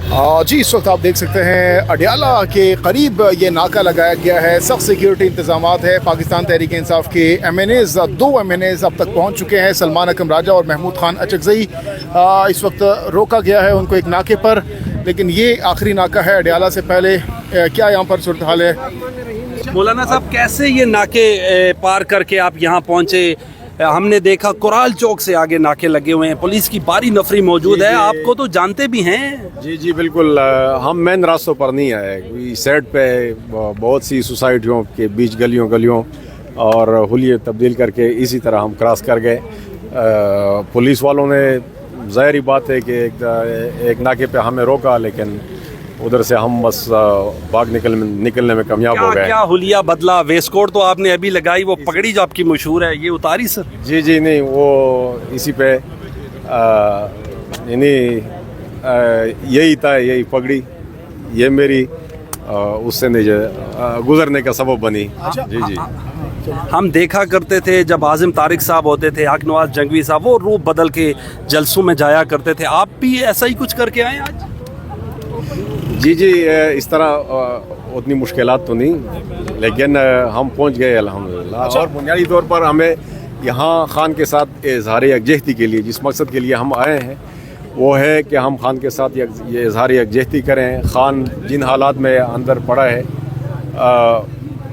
جی اس وقت آپ دیکھ سکتے ہیں اڈیالہ کے قریب یہ ناکہ لگایا گیا ہے. سخت سیکیورٹی انتظامات ہے. پاکستان تحریک انصاف کے M N As 2 M N As اب تک پہنچ چکے ہیں. سلمان اکرم راجہ اور محمود خان اچکزئی اس وقت روکا گیا ہے ان کو ایک ناکے پر, لیکن یہ آخری ناکہ ہے اڈیالہ سے پہلے. کیا یہاں پر صورتحال ہے؟ مولانا صاحب کیسے یہ ناکے پار کر کے آپ یہاں پہنچے؟ ہم نے دیکھا کرال چوک سے آگے ناکے لگے ہوئے ہیں, پولیس کی باری نفری موجود ہے, آپ کو تو جانتے بھی ہیں. جی بالکل, ہم مین راستوں پر نہیں آئے, کوئی سائڈ پہ بہت سی سوسائٹیوں کے بیچ گلیوں اور حلیے تبدیل کر کے اسی طرح ہم کراس کر گئے. پولیس والوں نے ظاہری بات ہے کہ ایک ناکے پہ ہمیں روکا, لیکن ادھر سے ہم بس بھاگ نکلنے میں کامیاب ہو گئے. کیا حلیہ بدلا؟ ویسٹ کوٹ تو آپ نے ابھی لگائی, وہ پگڑی جو آپ کی مشہور ہے یہ اتاری سر؟ جی نہیں, وہ اسی پہ یعنی یہی تھا, یہی پگڑی یہ میری اس سے گزرنے کا سبب بنی. جی ہم دیکھا کرتے تھے جب عاظم طارق صاحب ہوتے تھے, حق نواز جنگوی صاحب, وہ روپ بدل کے جلسوں میں جایا کرتے تھے. آپ بھی ایسا ہی کچھ کر کے آئے آج؟ جی اس طرح اتنی مشکلات تو نہیں, لیکن ہم پہنچ گئے الحمدللہ. اور بنیادی طور پر ہمیں یہاں خان کے ساتھ اظہار یکجہتی کے لیے جس مقصد کے لیے ہم آئے ہیں وہ ہے کہ ہم خان کے ساتھ یہ اظہار یکجہتی کریں. خان جن حالات میں اندر پڑا ہے,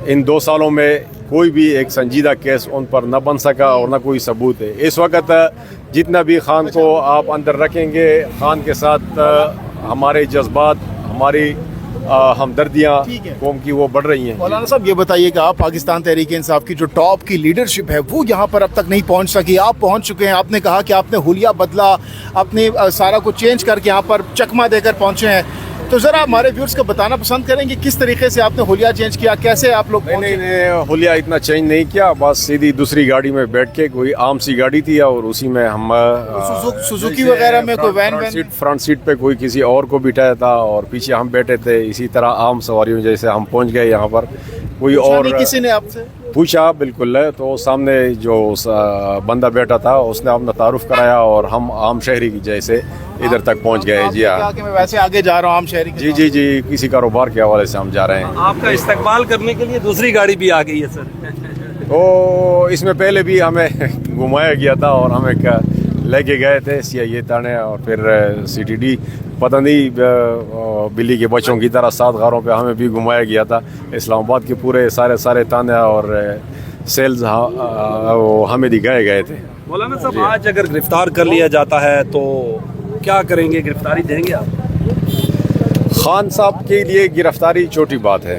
ان 2 سالوں میں کوئی بھی ایک سنجیدہ کیس ان پر نہ بن سکا اور نہ کوئی ثبوت ہے. اس وقت جتنا بھی خان کو آپ اندر رکھیں گے, خان کے ساتھ ہمارے جذبات, ہماری ہمدردیاں قوم کی وہ بڑھ رہی ہیں. مولانا صاحب یہ بتائیے کہ آپ پاکستان تحریک انصاف کی جو ٹاپ کی لیڈرشپ ہے وہ یہاں پر اب تک نہیں پہنچ سکی, آپ پہنچ چکے ہیں. آپ نے کہا کہ آپ نے حلیہ بدلا, آپ نے سارا کچھ چینج کر کے یہاں پر چکمہ دے کر پہنچے ہیں, تو ذرا ہمارے ویورز کو بتانا پسند کریں گے کس طریقے سے آپ نے حلیہ چینج کیا, کیسے آپ لوگ پہنچے؟ نہیں, حلیہ اتنا چینج نہیں کیا, بس سیدھی دوسری گاڑی میں بیٹھ کے, کوئی عام سی گاڑی تھی اور اسی میں ہم سوزوکی وغیرہ میں کوئی وین فرنٹ سیٹ پہ کوئی کسی اور کو بٹھایا تھا اور پیچھے ہم بیٹھے تھے. اسی طرح عام سواریوں جیسے ہم پہنچ گئے یہاں پر. کوئی اور کسی نے آپ سے پوچھا؟ بالکل ہے. تو سامنے جو بندہ بیٹھا تھا اس نے اپنا تعارف کرایا اور ہم عام شہری کی جیسے ادھر تک پہنچ گئے. جی ہاں, میں ویسے آگے جا رہا ہوں عام شہری. جی کسی کاروبار کے حوالے سے ہم جا رہے ہیں. آپ کا استقبال کرنے کے لیے دوسری گاڑی بھی آ گئی ہے سر. تو اس میں پہلے بھی ہمیں گھمایا گیا تھا اور ہمیں لے کے گئے تھے CIA تھانے اور پھر CTD, پتہ نہیں بلی کے بچوں کی طرح 7 غاروں پہ ہمیں بھی گھمایا گیا تھا. اسلام آباد کے پورے سارے تانے اور سیلز ہمیں دکھائے گئے تھے. مولانا صاحب آج اگر گرفتار کر لیا جاتا ہے تو کیا کریں گے؟ گرفتاری دیں گے آپ؟ خان صاحب کے لیے گرفتاری چھوٹی بات ہے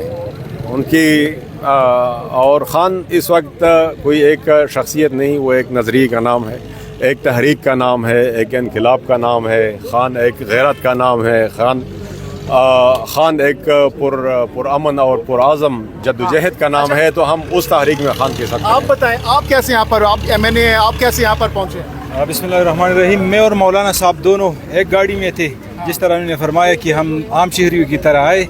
ان کی, اور خان اس وقت کوئی ایک شخصیت نہیں, وہ ایک نظریے کا نام ہے, ایک تحریک کا نام ہے, ایک انقلاب کا نام ہے. خان ایک غیرت کا نام ہے. خان ایک پرامن اور پرعزم جدوجہد کا نام ہے. تو ہم اس تحریک میں خان کے ساتھ. آپ بتائیں, آپ کیسے یہاں پر, آپ MNA ہیں, آپ کیسے یہاں پر پہنچے؟ بسم اللہ الرحمن الرحیم. میں اور مولانا صاحب دونوں ایک گاڑی میں تھے. جس طرح انہوں نے فرمایا کہ ہم عام شہریوں کی طرح آئے,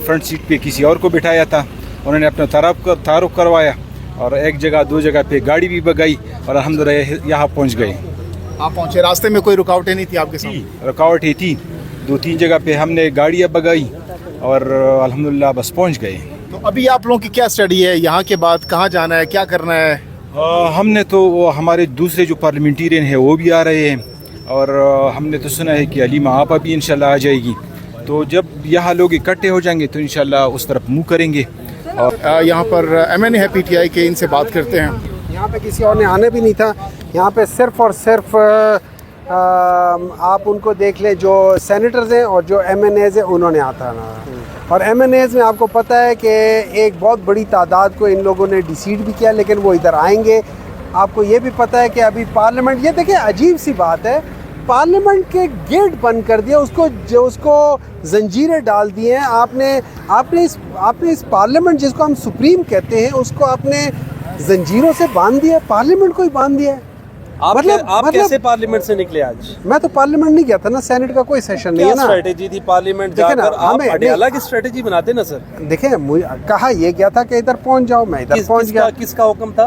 فرنٹ سیٹ پہ کسی اور کو بٹھایا تھا, انہوں نے اپنا تعارف کروایا اور ایک جگہ 2 جگہ پہ گاڑی بھی بگائی اور الحمدللہ یہاں پہنچ گئے. آپ پہنچے, راستے میں کوئی رکاوٹیں نہیں تھی آپ کے ساتھ؟ رکاوٹ ہی تھی, 2-3 جگہ پہ ہم نے گاڑیاں بگائی اور الحمدللہ بس پہنچ گئے. تو ابھی آپ لوگوں کی کیا اسٹڈی ہے, یہاں کے بعد کہاں جانا ہے, کیا کرنا ہے؟ ہم نے تو ہمارے دوسرے جو پارلیمنٹیرین ہیں وہ بھی آ رہے ہیں, اور ہم نے تو سنا ہے کہ علیمہ آپا بھی انشاءاللہ آ جائے گی. تو جب یہاں لوگ اکٹھے ہو جائیں گے تو انشاءاللہ اس طرف منہ کریں گے. اور یہاں پر MNA ہے PTI کے, ان سے بات کرتے ہیں. یہاں پہ کسی اور نے آنے بھی نہیں تھا, یہاں پہ صرف اور صرف آپ ان کو دیکھ لیں جو سینیٹرز ہیں اور جو MNAs ہیں انہوں نے آتا نا. اور MNAs میں آپ کو پتہ ہے کہ ایک بہت بڑی تعداد کو ان لوگوں نے ڈیسیڈ بھی کیا, لیکن وہ ادھر آئیں گے. آپ کو یہ بھی پتہ ہے کہ ابھی پارلیمنٹ, یہ دیکھیں عجیب سی بات ہے, پارلیمنٹ کے گیٹ بند کر دیا, اس کو زنجیریں ڈال دی ہیں. آپ نے اس پارلیمنٹ جس کو ہم سپریم کہتے ہیں اس کو آپ نے زنجیروں سے باندھ دیا, پارلیمنٹ کو ہی باندھ دیا ہے. آپ کیسے پارلیمنٹ سے نکلے آج؟ میں تو پارلیمنٹ نہیں گیا تھا نا, سینٹ کا کوئی سیشن نہیں ہے نا. اسٹریٹجی تھی پارلیمنٹ جا کر, آپ اڈیالہ کی اسٹریٹجی بناتے نا سر. دیکھیں کہا یہ گیا تھا کہ ادھر پہنچ جاؤ, میں ادھر پہنچ گیا. کس کا حکم تھا؟